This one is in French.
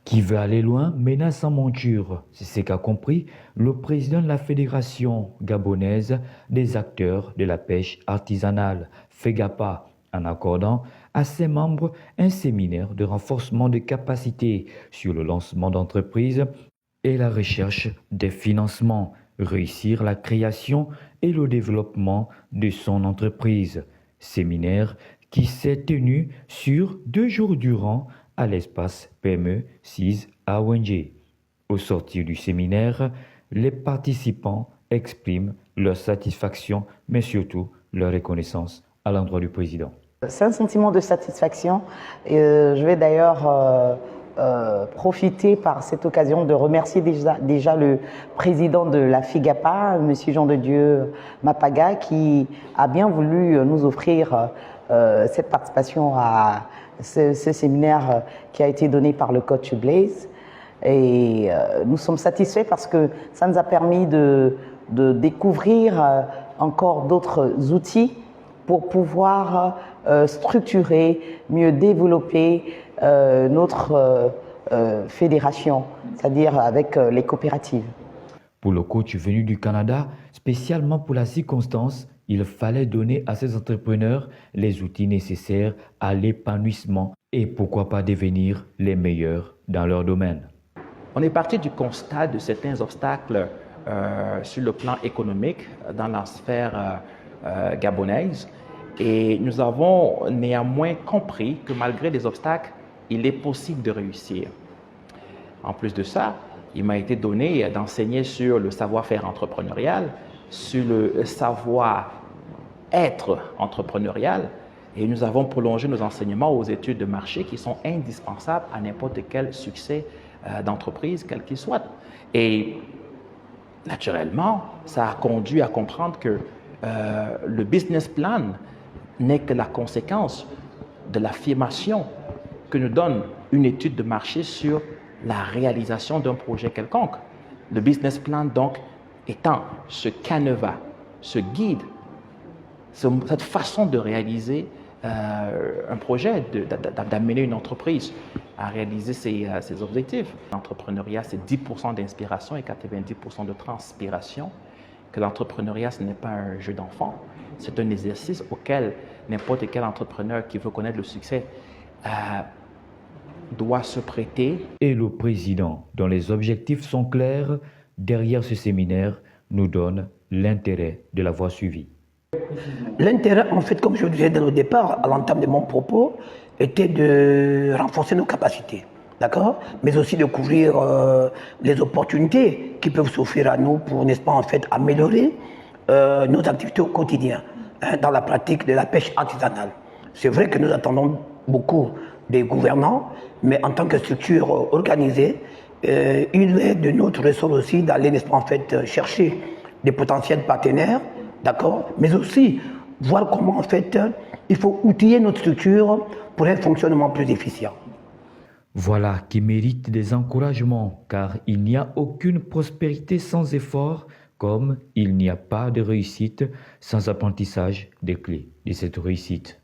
Qui veut aller loin menace en monture. C'est ce qu'a compris le président de la Fédération gabonaise des acteurs de la pêche artisanale, FEGAPA, en accordant à ses membres un séminaire de renforcement de capacités sur le lancement d'entreprises et la recherche des financements, réussir la création et le développement de son entreprise. Séminaire qui s'est tenu sur 2 jours durant à l'espace PME 6 à ONG. Au sortir du séminaire, les participants expriment leur satisfaction, mais surtout leur reconnaissance à l'endroit du président. C'est un sentiment de satisfaction. Je vais d'ailleurs profiter par cette occasion de remercier déjà le président de la FIGAPA, M. Jean de Dieu Mapaga, qui a bien voulu nous offrir cette participation à ce séminaire qui a été donné par le coach Blaise. Et nous sommes satisfaits parce que ça nous a permis de découvrir encore d'autres outils pour pouvoir structurer, mieux développer notre fédération, c'est-à-dire avec les coopératives. Pour le coach venu du Canada, spécialement pour la circonstance, il fallait donner à ces entrepreneurs les outils nécessaires à l'épanouissement et pourquoi pas devenir les meilleurs dans leur domaine. On est parti du constat de certains obstacles sur le plan économique dans la sphère gabonaise et nous avons néanmoins compris que malgré les obstacles, il est possible de réussir. En plus de ça, il m'a été donné d'enseigner sur le savoir-faire entrepreneurial, sur le savoir-être entrepreneurial et nous avons prolongé nos enseignements aux études de marché qui sont indispensables à n'importe quel succès d'entreprise, quel qu'il soit. Et naturellement, ça a conduit à comprendre que le business plan n'est que la conséquence de l'affirmation que nous donne une étude de marché sur la réalisation d'un projet quelconque. Le business plan, donc, étant ce canevas, ce guide, cette façon de réaliser un projet, d'amener une entreprise à réaliser ses objectifs. L'entrepreneuriat, c'est 10% d'inspiration et 90% de transpiration. Que l'entrepreneuriat, ce n'est pas un jeu d'enfant, c'est un exercice auquel n'importe quel entrepreneur qui veut connaître le succès doit se prêter. Et le président, dont les objectifs sont clairs, derrière ce séminaire, nous donne l'intérêt de l'avoir suivi. L'intérêt, en fait, comme je le disais dès le départ, à l'entame de mon propos, était de renforcer nos capacités, d'accord, mais aussi de couvrir les opportunités qui peuvent s'offrir à nous pour, n'est-ce pas, en fait, améliorer nos activités au quotidien, dans la pratique de la pêche artisanale. C'est vrai que nous attendons beaucoup des gouvernants, mais en tant que structure organisée, il est de notre ressort aussi d'aller, n'est-ce pas, en fait, chercher des potentiels partenaires, d'accord, mais aussi voir comment, en fait, il faut outiller notre structure pour un fonctionnement plus efficient. Voilà qui mérite des encouragements, car il n'y a aucune prospérité sans effort, comme il n'y a pas de réussite sans apprentissage des clés de cette réussite.